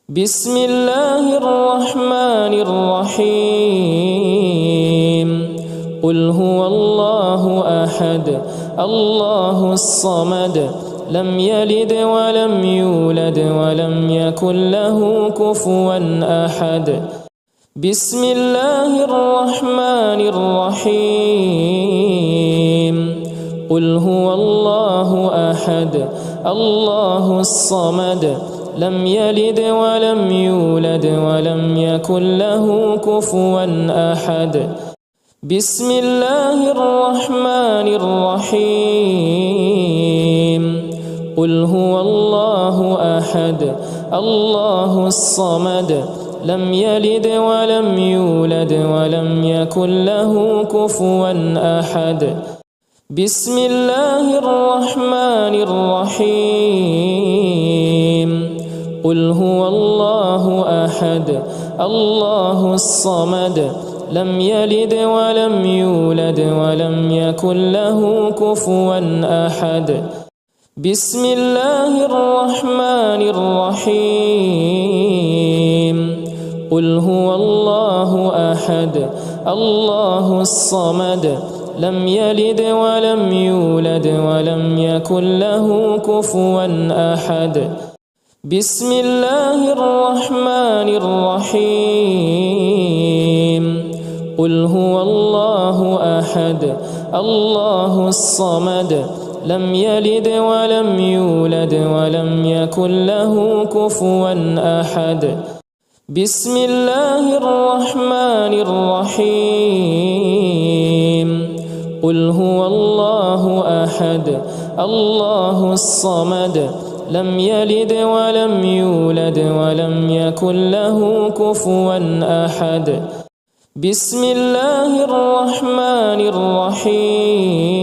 بسم الله الرحمن الرحيم قل هو الله أحد الله الصمد لم يلد ولم يولد ولم يكن له كفوا أحد بسم الله الرحمن الرحيم قل هو الله أحد الله الصمد لم يلد ولم يولد ولم يكن له كفوا أحد بسم الله الرحمن الرحيم قل هو الله أحد الله الصمد لم يلد ولم يولد ولم يكن له كفوا أحد بسم الله الرحمن الرحيم قل هو الله أحد الله الصمد لم يلد ولم يولد ولم يكن له كفوا أحد بسم الله الرحمن الرحيم قل هو الله أحد الله الصمد لم يلد ولم يولد ولم يكن له كفوا أحد بسم الله الرحمن الرحيم قل هو الله أحد الله الصمد لم يلد ولم يولد ولم يكن له كفوا أحد بسم الله الرحمن الرحيم قل هو الله أحد الله الصمد لم يلد ولم يولد ولم يكن له كفوا أحد بسم الله الرحمن الرحيم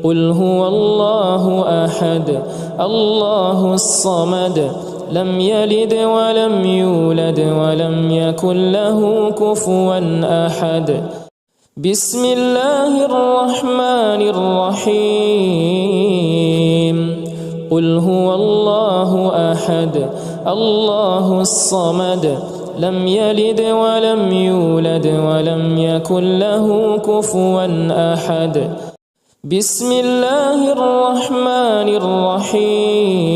قل هو الله أحد الله الصمد لم يلد ولم يولد ولم يكن له كفوا أحد بسم الله الرحمن الرحيم قل هو الله أحد الله الصمد لم يلد ولم يولد ولم يكن له كفوا أحد بسم الله الرحمن الرحيم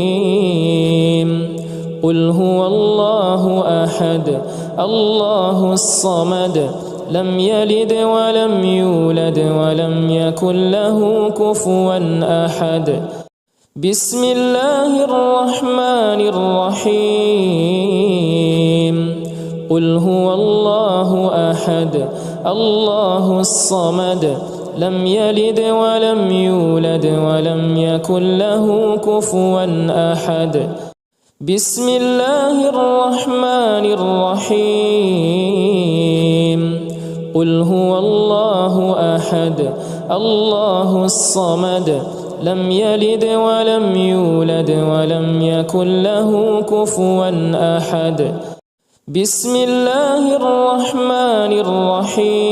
قل هو الله أحد الله الصمد لم يلد ولم يولد ولم يكن له كفوا أحد بسم الله الرحمن الرحيم قل هو الله أحد الله الصمد لم يلد ولم يولد ولم يكن له كفوا أحد بسم الله الرحمن الرحيم قل هو الله أحد الله الصمد لم يلد ولم يولد ولم يكن له كفوا أحد بسم الله الرحمن الرحيم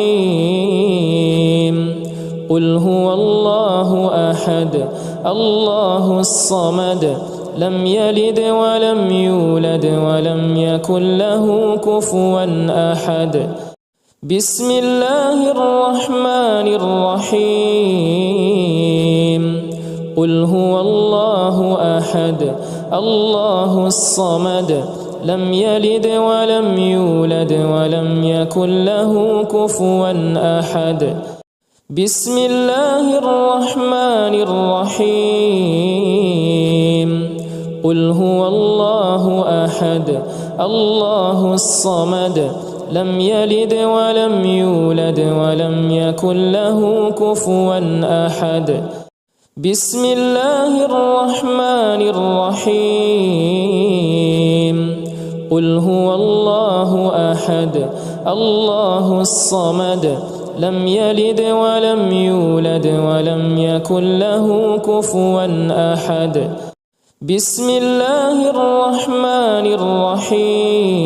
قل هو الله أحد الله الصمد لم يلد ولم يولد ولم يكن له كفوا أحد بسم الله الرحمن الرحيم قل هو الله أحد الله الصمد لم يلد ولم يولد ولم يكن له كفوا أحد بسم الله الرحمن الرحيم قل هو الله أحد الله الصمد لم يلد ولم يولد ولم يكن له كفوا أحد بسم الله الرحمن الرحيم قل هو الله أحد الله الصمد لم يلد ولم يولد ولم يكن له كفوا أحد بسم الله الرحمن الرحيم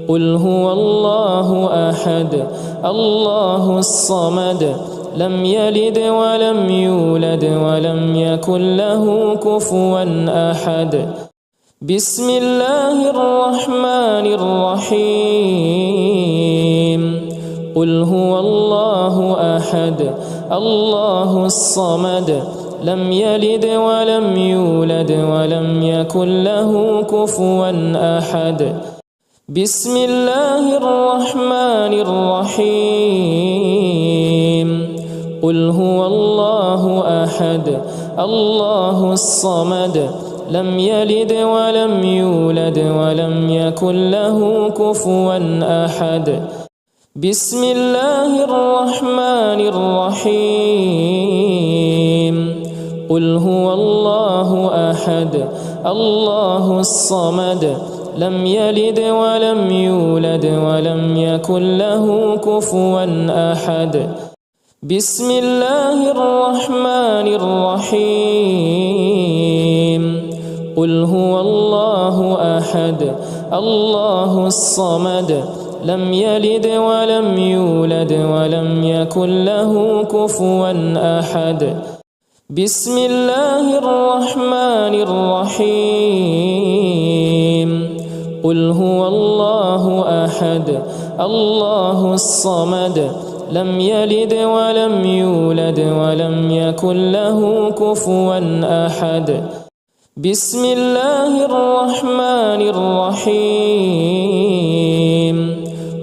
قل هو الله أحد الله الصمد لم يلد ولم يولد ولم يكن له كفوا أحد بسم الله الرحمن الرحيم قل هو الله أحد الله الصمد لم يلد ولم يولد ولم يكن له كفوا أحد بسم الله الرحمن الرحيم قل هو الله أحد الله الصمد لم يلد ولم يولد ولم يكن له كفوا أحد بسم الله الرحمن الرحيم قل هو الله أحد الله الصمد لم يلد ولم يولد ولم يكن له كفوا أحد بسم الله الرحمن الرحيم قل هو الله أحد الله الصمد لم يلد ولم يولد ولم يكن له كفوا أحد بسم الله الرحمن الرحيم قل هو الله أحد الله الصمد لم يلد ولم يولد ولم يكن له كفوا أحد بسم الله الرحمن الرحيم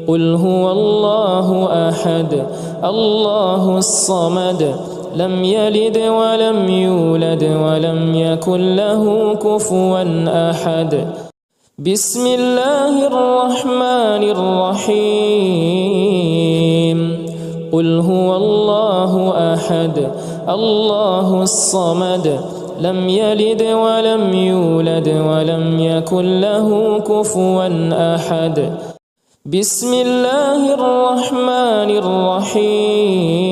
قل هو الله أحد الله الصمد لم يلد ولم يولد ولم يكن له كفوا أحد بسم الله الرحمن الرحيم قل هو الله أحد الله الصمد لم يلد ولم يولد ولم يكن له كفوا أحد بسم الله الرحمن الرحيم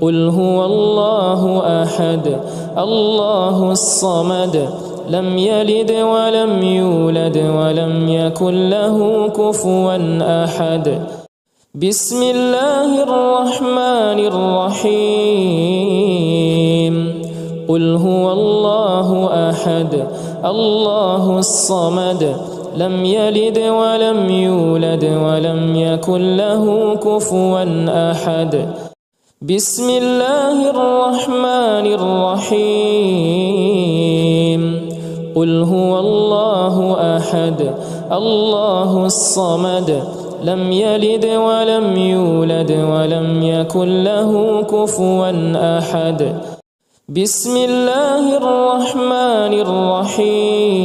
قل هو الله أحد الله الصمد لم يلد ولم يولد ولم يكن له كفوا أحد بسم الله الرحمن الرحيم قل هو الله أحد الله الصمد لم يلد ولم يولد ولم يكن له كفوا أحد بسم الله الرحمن الرحيم قل هو الله أحد الله الصمد لم يلد ولم يولد ولم يكن له كفوا أحد بسم الله الرحمن الرحيم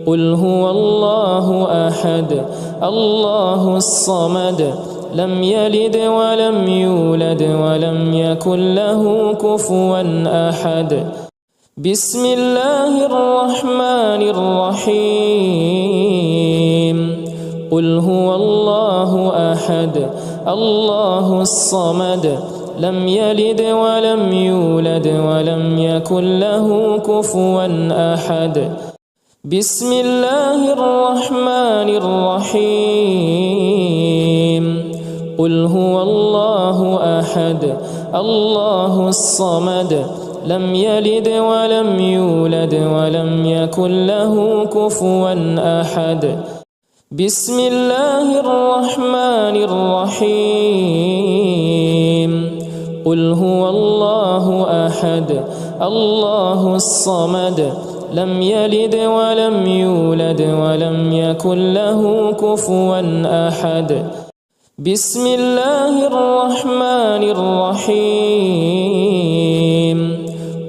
قل هو الله أحد الله الصمد لم يلد ولم يولد ولم يكن له كفوا أحد بسم الله الرحمن الرحيم قل هو الله أحد الله الصمد لم يلد ولم يولد ولم يكن له كفوا أحد بسم الله الرحمن الرحيم قل هو الله أحد الله الصمد لم يلد ولم يولد ولم يكن له كفوا أحد بسم الله الرحمن الرحيم قل هو الله أحد الله الصمد لم يلد ولم يولد ولم يكن له كفوا أحد بسم الله الرحمن الرحيم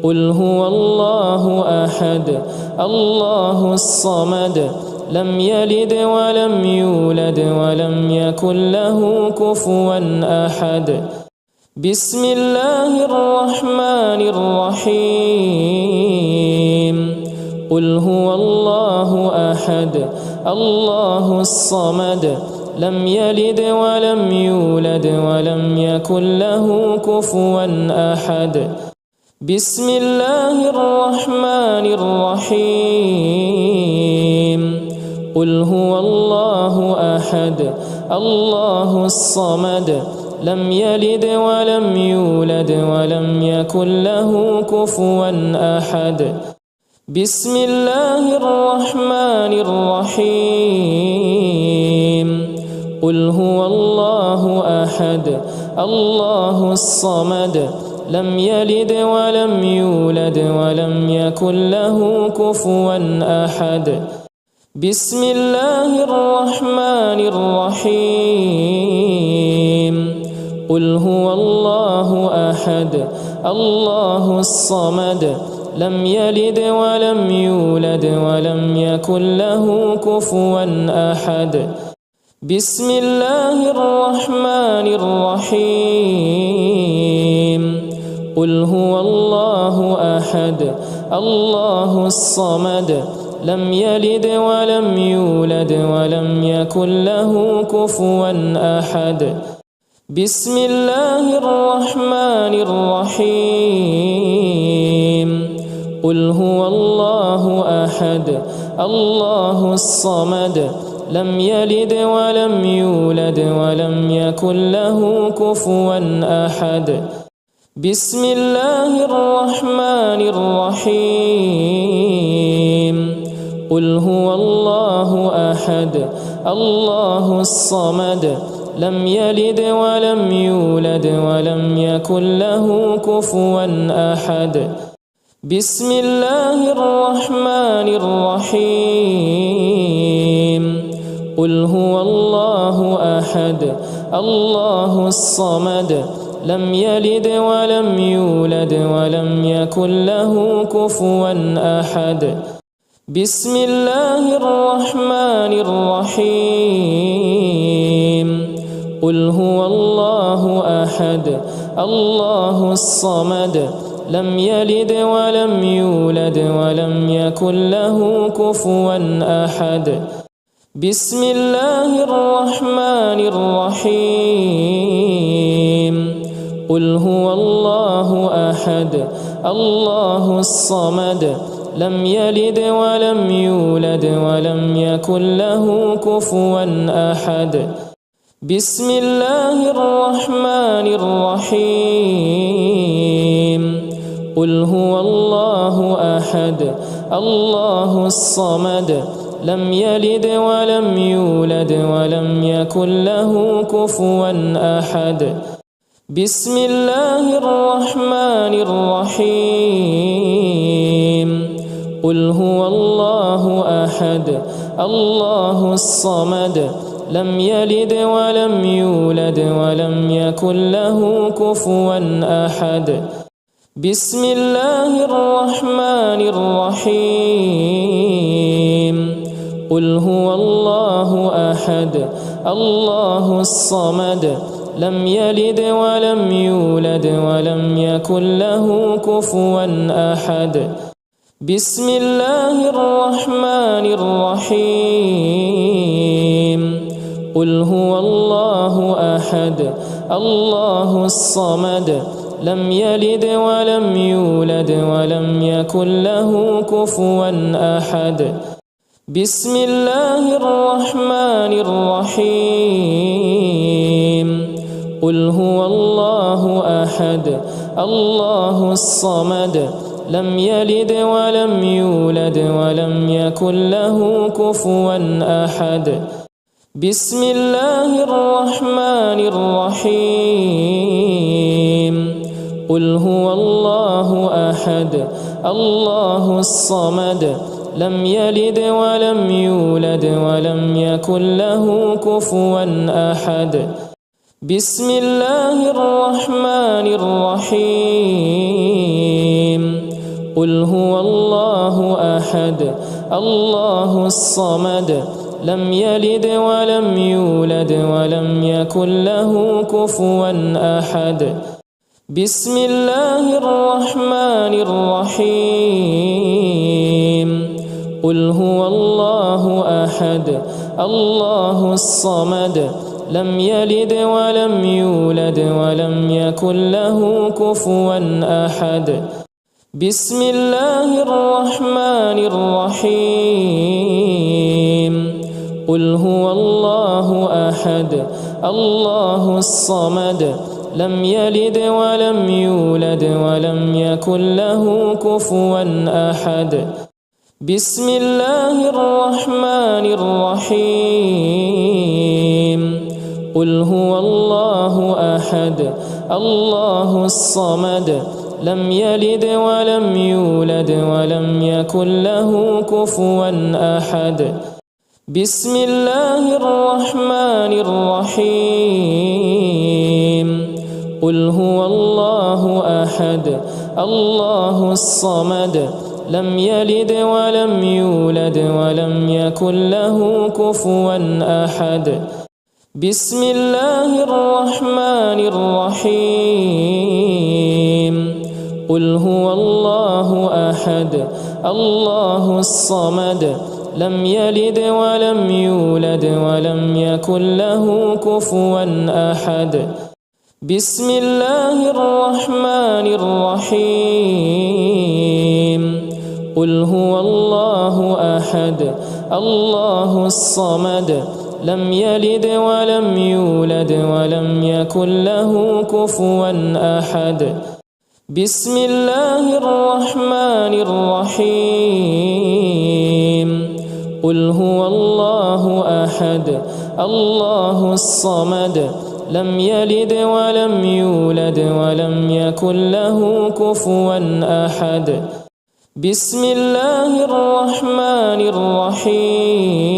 قل هو الله أحد الله الصمد لم يلد ولم يولد ولم يكن له كفوا أحد بسم الله الرحمن الرحيم قل هو الله أحد الله الصمد لم يلد ولم يولد ولم يكن له كفوا أحد بسم الله الرحمن الرحيم قل هو الله أحد الله الصمد لم يلد ولم يولد ولم يكن له كفوا أحد بسم الله الرحمن الرحيم قل هو الله أحد الله الصمد لم يلد ولم يولد ولم يكن له كفوا أحد بسم الله الرحمن الرحيم قل هو الله أحد الله الصمد لم يلد ولم يولد ولم يكن له كفوا أحد بسم الله الرحمن الرحيم قل هو الله أحد الله الصمد لم يلد ولم يولد ولم يكن له كفوا أحد بسم الله الرحمن الرحيم قل هو الله أحد الله الصمد لم يلد ولم يولد ولم يكن له كفوا أحد بسم الله الرحمن الرحيم قل هو الله أحد الله الصمد لم يلد ولم يولد ولم يكن له كفوا أحد بسم الله الرحمن الرحيم قل هو الله أحد الله الصمد لم يلد ولم يولد ولم يكن له كفوا أحد بسم الله الرحمن الرحيم قل هو الله أحد الله الصمد لم يلد ولم يولد ولم يكن له كفوا أحد بسم الله الرحمن الرحيم قل هو الله أحد الله الصمد لم يلد ولم يولد ولم يكن له كفوا أحد بسم الله الرحمن الرحيم قل هو الله أحد الله الصمد لم يلد ولم يولد ولم يكن له كفوا أحد بسم الله الرحمن الرحيم قل هو الله أحد الله الصمد لم يلد ولم يولد ولم يكن له كفوا أحد بسم الله الرحمن الرحيم قل هو الله أحد الله الصمد لم يلد ولم يولد ولم يكن له كفوا أحد بسم الله الرحمن الرحيم قل هو الله أحد الله الصمد لم يلد ولم يولد ولم يكن له كفوا أحد بسم الله الرحمن الرحيم قل هو الله أحد الله الصمد لم يلد ولم يولد ولم يكن له كفوا أحد بسم الله الرحمن الرحيم قل هو الله أحد الله الصمد لم يلد ولم يولد ولم يكن له كفوا أحد بسم الله الرحمن الرحيم قل هو الله أحد الله الصمد لم يلد ولم يولد ولم يكن له كفوا أحد بسم الله الرحمن الرحيم قل هو الله أحد الله الصمد لم يلد ولم يولد ولم يكن له كفوا أحد بسم الله الرحمن الرحيم قل هو الله أحد الله الصمد لم يلد ولم يولد ولم يكن له كفوا أحد بسم الله الرحمن الرحيم قل هو الله أحد الله الصمد لم يلد ولم يولد ولم يكن له كفوا أحد بسم الله الرحمن الرحيم قل هو الله أحد الله الصمد لم يلد ولم يولد ولم يكن له كفوا أحد بسم الله الرحمن الرحيم قل هو الله أحد الله الصمد لم يلد ولم يولد ولم يكن له كفوا أحد بسم الله الرحمن الرحيم قل هو الله أحد الله الصمد لم يلد ولم يولد ولم يكن له كفوا أحد بسم الله الرحمن الرحيم قل هو الله أحد الله الصمد لم يلد ولم يولد ولم يكن له كفوا أحد بسم الله الرحمن الرحيم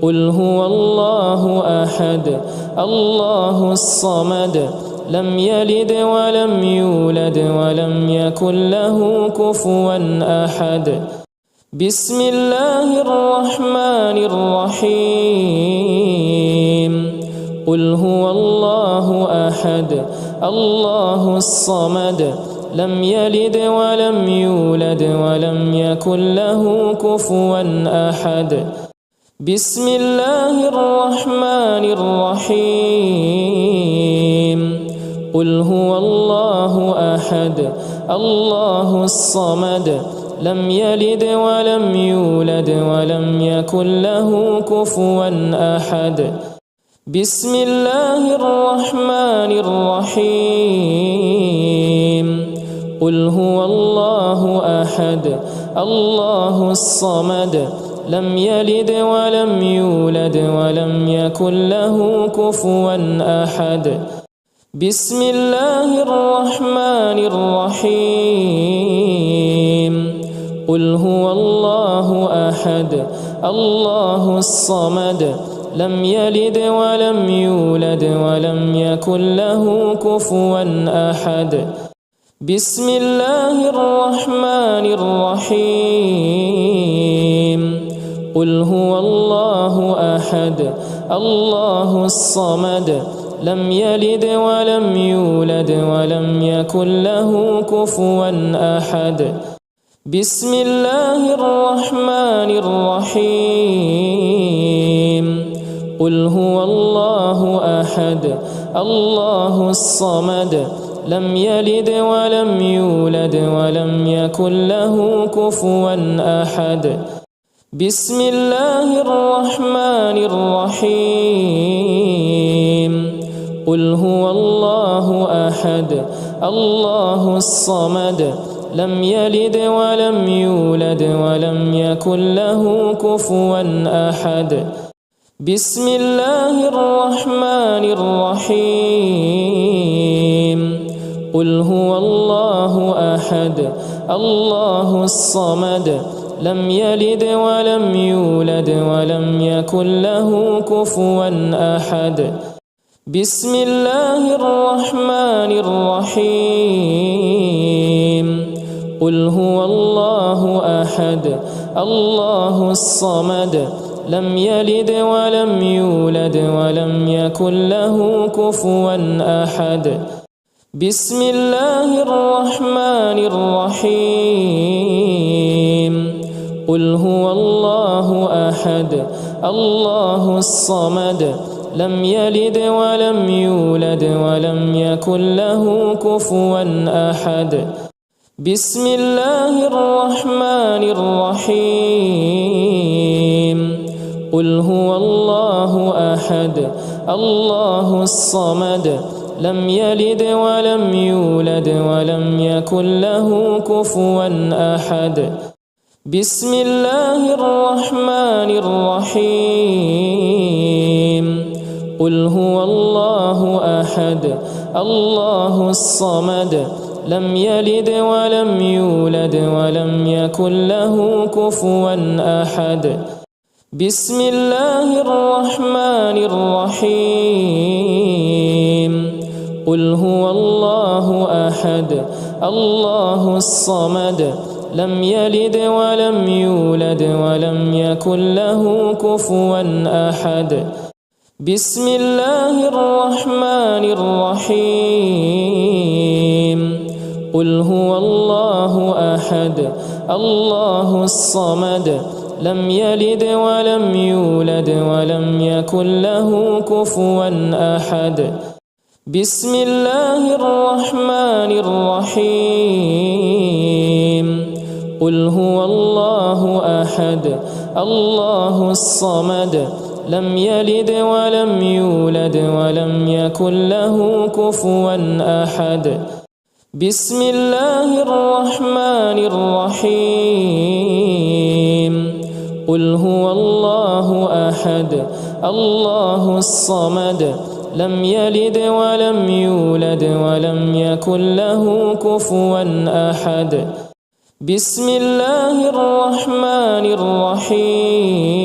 قل هو الله أحد الله الصمد لم يلد ولم يولد ولم يكن له كفوا أحد بسم الله الرحمن الرحيم قل هو الله أحد الله الصمد لم يلد ولم يولد ولم يكن له كفوا أحد بسم الله الرحمن الرحيم قل هو الله أحد الله الصمد لم يلد ولم يولد ولم يكن له كفوا أحد بسم الله الرحمن الرحيم قل هو الله أحد الله الصمد لم يلد ولم يولد ولم يكن له كفوا أحد بسم الله الرحمن الرحيم قل هو الله أحد الله الصمد لم يلد ولم يولد ولم يكن له كفوا أحد بسم الله الرحمن الرحيم قل هو الله أحد الله الصمد لم يلد ولم يولد ولم يكن له كفوا أحد بسم الله الرحمن الرحيم قل هو الله أحد الله الصمد لم يلد ولم يولد ولم يكن له كفوا أحد بسم الله الرحمن الرحيم قل هو الله أحد الله الصمد لم يلد ولم يولد ولم يكن له كفوا أحد بسم الله الرحمن الرحيم قل هو الله أحد الله الصمد لم يلد ولم يولد ولم يكن له كفوا أحد بسم الله الرحمن الرحيم قل هو الله أحد الله الصمد لم يلد ولم يولد ولم يكن له كفوا أحد بسم الله الرحمن الرحيم قل هو الله أحد الله الصمد لم يلد ولم يولد ولم يكن له كفوا أحد بسم الله الرحمن الرحيم قل هو الله أحد الله الصمد لم يلد ولم يولد ولم يكن له كفوا أحد بسم الله الرحمن الرحيم قل هو الله أحد الله الصمد لم يلد ولم يولد ولم يكن له كفوا أحد بسم الله الرحمن الرحيم قل هو الله أحد الله الصمد لم يلد ولم يولد ولم يكن له كفوا أحد بسم الله الرحمن الرحيم قل هو الله أحد الله الصمد لم يلد ولم يولد ولم يكن له كفوا أحد بسم الله الرحمن الرحيم قل هو الله أحد الله الصمد لم يلد ولم يولد ولم يكن له كفوا أحد بسم الله الرحمن الرحيم قل هو الله أحد الله الصمد لم يلد ولم يولد ولم يكن له كفوا أحد بسم الله الرحمن الرحيم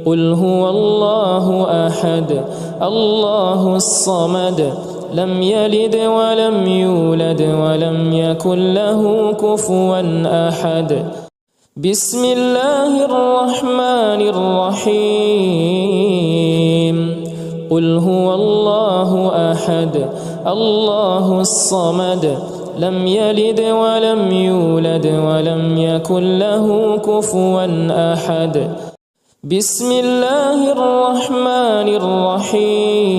قل هو الله أحد الله الصمد لم يلد ولم يولد ولم يكن له كفوا أحد بسم الله الرحمن الرحيم قل هو الله أحد الله الصمد لم يلد ولم يولد ولم يكن له كفوا أحد بسم الله الرحمن الرحيم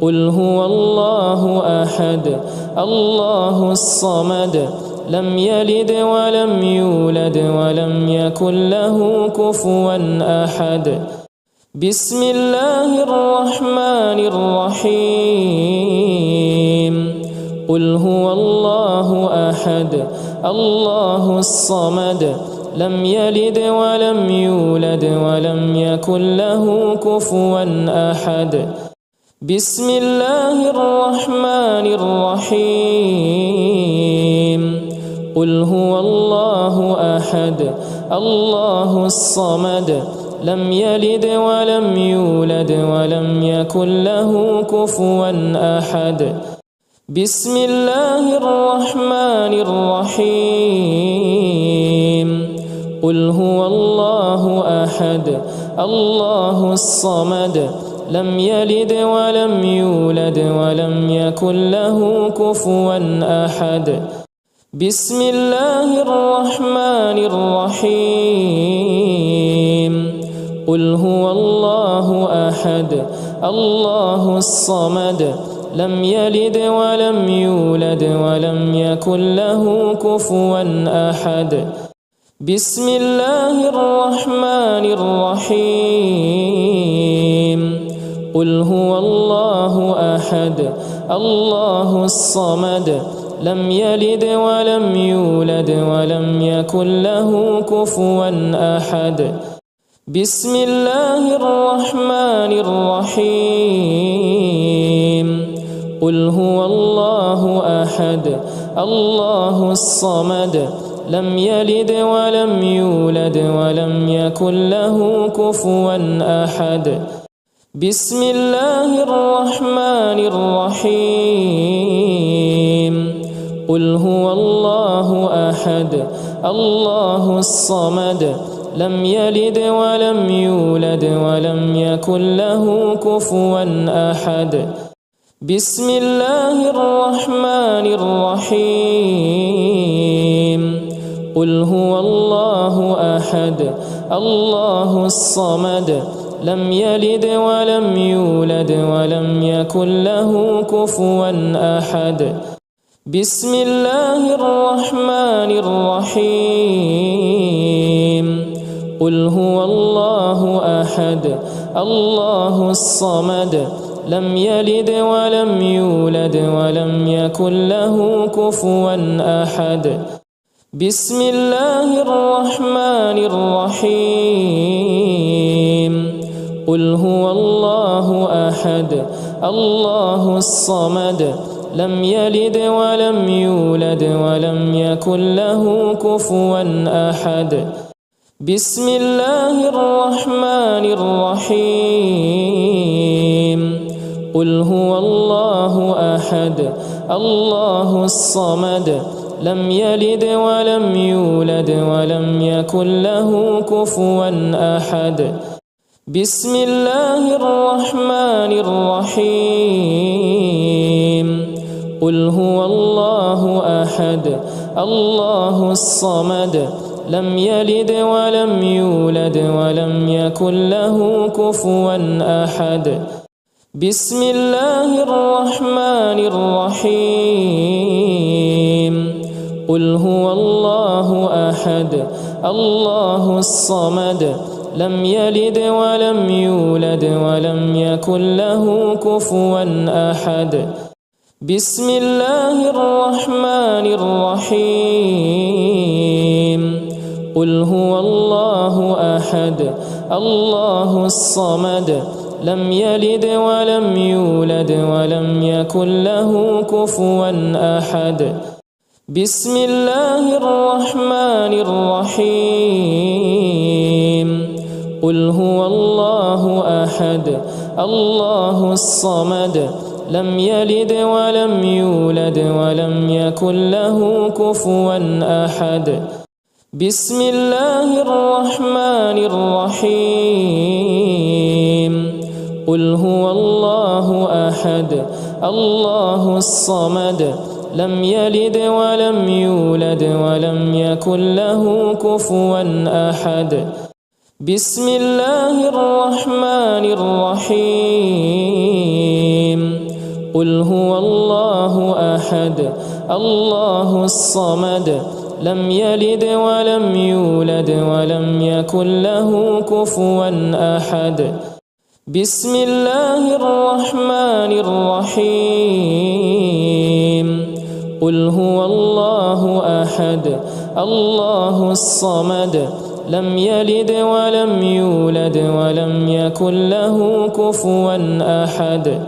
قل هو الله أحد الله الصمد لم يلد ولم يولد ولم يكن له كفوا أحد بسم الله الرحمن الرحيم قل هو الله أحد الله الصمد لم يلد ولم يولد ولم يكن له كفوا أحد بسم الله الرحمن الرحيم قل هو الله أحد الله الصمد لم يلد ولم يولد ولم يكن له كفوا أحد بسم الله الرحمن الرحيم قل هو الله أحد الله الصمد لم يلد ولم يولد ولم يكن له كفوا أحد بسم الله الرحمن الرحيم قل هو الله أحد الله الصمد لم يلد ولم يولد ولم يكن له كفوا أحد بسم الله الرحمن الرحيم قل هو الله أحد الله الصمد لم يلد ولم يولد ولم يكن له كفوا أحد بسم الله الرحمن الرحيم قل هو الله أحد الله الصمد لم يلد ولم يولد ولم يكن له كفوا أحد بسم الله الرحمن الرحيم قل هو الله أحد الله الصمد لم يلد ولم يولد ولم يكن له كفوا أحد بسم الله الرحمن الرحيم قل هو الله أحد الله الصمد لم يلد ولم يولد ولم يكن له كفوا أحد بسم الله الرحمن الرحيم قل هو الله أحد الله الصمد لم يلد ولم يولد ولم يكن له كفوا أحد بسم الله الرحمن الرحيم قل هو الله أحد الله الصمد لم يلد ولم يولد ولم يكن له كفوا أحد بسم الله الرحمن الرحيم قل هو الله أحد الله الصمد لم يلد ولم يولد ولم يكن له كفوا أحد بسم الله الرحمن الرحيم قل هو الله أحد الله الصمد لم يلد ولم يولد ولم يكن له كفوا أحد بسم الله الرحمن الرحيم قل هو الله أحد الله الصمد لم يلد ولم يولد ولم يكن له كفوا أحد بسم الله الرحمن الرحيم قل هو الله أحد الله الصمد لم يلد ولم يولد ولم يكن له كفوا أحد بسم الله الرحمن الرحيم قل هو الله أحد الله الصمد لم يلد ولم يولد ولم يكن له كفوا أحد بسم الله الرحمن الرحيم قل هو الله أحد الله الصمد لم يلد ولم يولد ولم يكن له كفوا أحد بسم الله الرحمن الرحيم قل هو الله أحد الله الصمد لم يلد ولم يولد ولم يكن له كفوا أحد بسم الله الرحمن الرحيم قل هو الله أحد الله الصمد لم يلد ولم يولد ولم يكن له كفوا أحد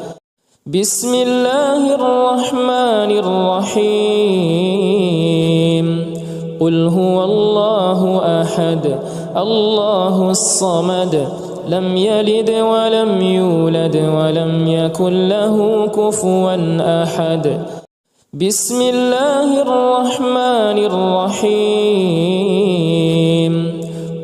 بسم الله الرحمن الرحيم قل هو الله أحد الله الصمد لم يلد ولم يولد ولم يكن له كفوا أحد بسم الله الرحمن الرحيم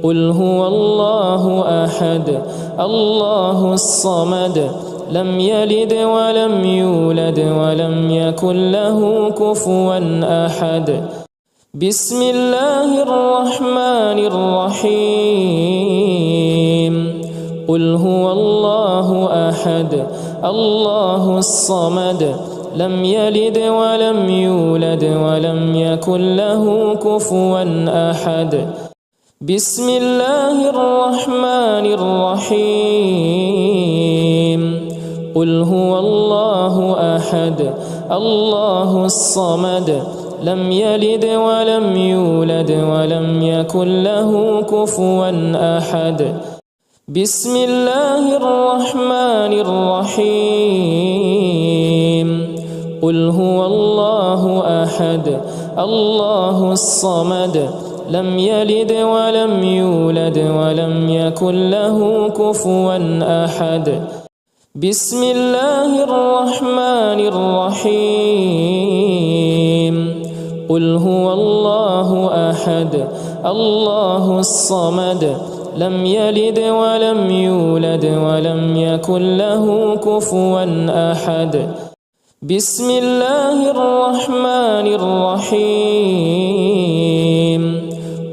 قل هو الله أحد الله الصمد لم يلد ولم يولد ولم يكن له كفوا أحد بسم الله الرحمن الرحيم قل هو الله أحد الله الصمد لم يلد ولم يولد ولم يكن له كفوا أحد بسم الله الرحمن الرحيم قل هو الله أحد الله الصمد لم يلد ولم يولد ولم يكن له كفوا أحد بسم الله الرحمن الرحيم قل هو الله أحد الله الصمد لم يلد ولم يولد ولم يكن له كفوا أحد بسم الله الرحمن الرحيم قل هو الله أحد الله الصمد لم يلد ولم يولد ولم يكن له كفوا أحد بسم الله الرحمن الرحيم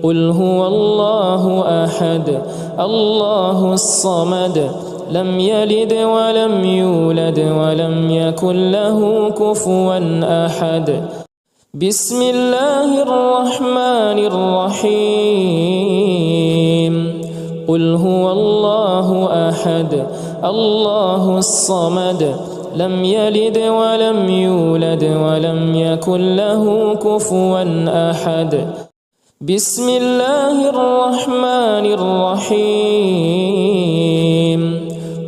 قل هو الله أحد الله الصمد لم يلد ولم يولد ولم يكن له كفوا أحد بسم الله الرحمن الرحيم قل هو الله أحد الله الصمد لم يلد ولم يولد ولم يكن له كفوا أحد بسم الله الرحمن الرحيم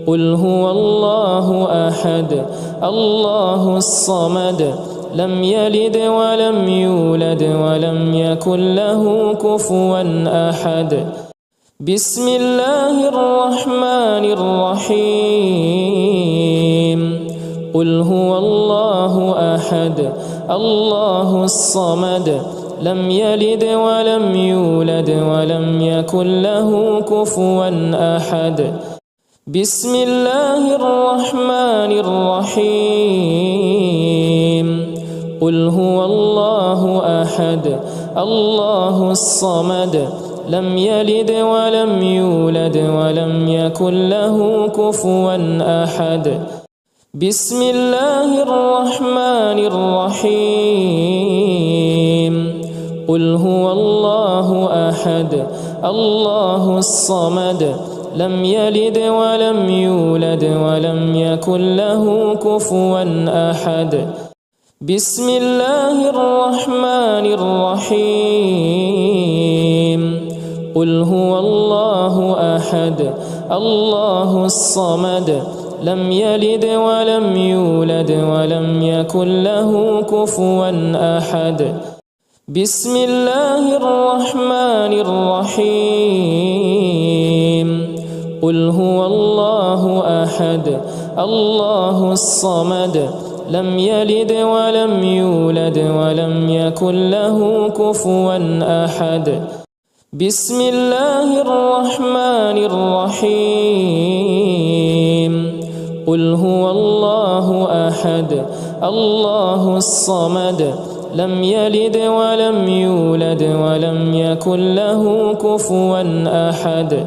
قل هو الله أحد الله الصمد لم يلد ولم يولد ولم يكن له كفوا أحد بسم الله الرحمن الرحيم قل هو الله أحد الله الصمد لم يلد ولم يولد ولم يكن له كفوا أحد بسم الله الرحمن الرحيم قل هو الله أحد الله الصمد لم يلد ولم يولد ولم يكن له كفوا أحد بسم الله الرحمن الرحيم قل هو الله أحد الله الصمد لم يلد ولم يولد ولم يكن له كفوا أحد بسم الله الرحمن الرحيم قل هو الله أحد الله الصمد لم يلد ولم يولد ولم يكن له كفوا أحد بسم الله الرحمن الرحيم قل هو الله أحد الله الصمد لم يلد ولم يولد ولم يكن له كفوا أحد بسم الله الرحمن الرحيم قل هو الله أحد الله الصمد لم يلد ولم يولد ولم يكن له كفوا أحد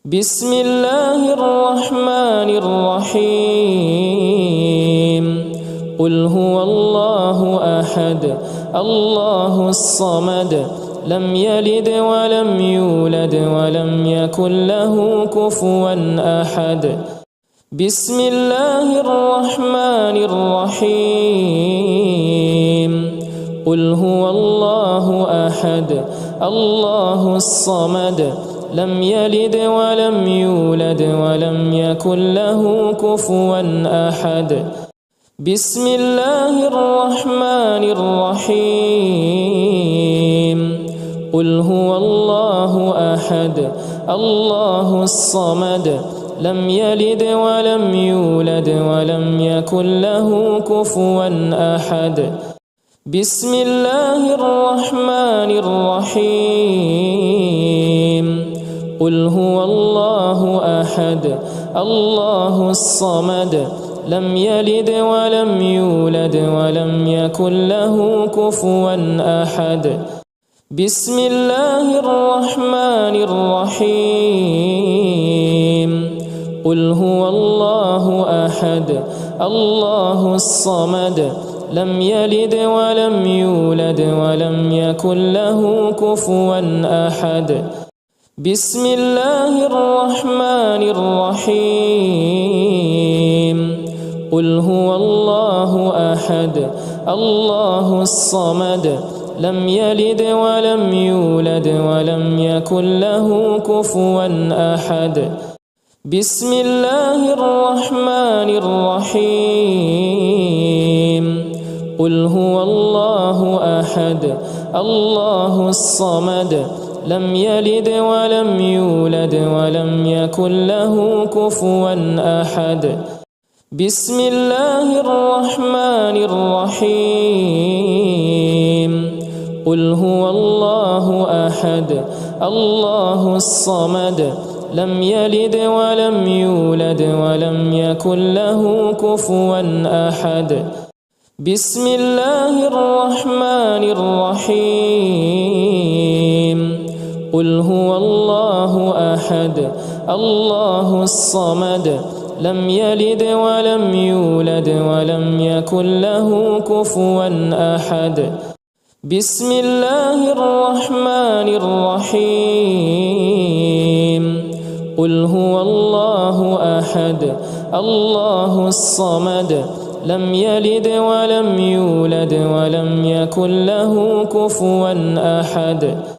بسم الله الرحمن الرحيم قل هو الله أحد الله الصمد لم يلد ولم يولد ولم يكن له كفوا أحد بسم الله الرحمن الرحيم قل هو الله أحد الله الصمد لم يلد ولم يولد ولم يكن له كفوا أحد بسم الله الرحمن الرحيم قل هو الله أحد الله الصمد لم يلد ولم يولد ولم يكن له كفوا أحد بسم الله الرحمن الرحيم قل هو الله أحد الله الصمد لم يلد ولم يولد ولم يكن له كفوا أحد بسم الله الرحمن الرحيم قل هو الله أحد الله الصمد لم يلد ولم يولد ولم يكن له كفوا أحد بسم الله الرحمن الرحيم قل هو الله أحد الله الصمد لم يلد ولم يولد ولم يكن له كفوا أحد بسم الله الرحمن الرحيم قل هو الله أحد الله الصمد لم يلد ولم يولد ولم يكن له كفوا أحد بسم الله الرحمن الرحيم قل هو الله أحد الله الصمد لم يلد ولم يولد ولم يكن له كفوا أحد بسم الله الرحمن الرحيم قل هو الله أحد الله الصمد لم يلد ولم يولد ولم يكن له كفوا أحد بسم الله الرحمن الرحيم قل هو الله أحد الله الصمد لم يلد ولم يولد ولم يكن له كفوا أحد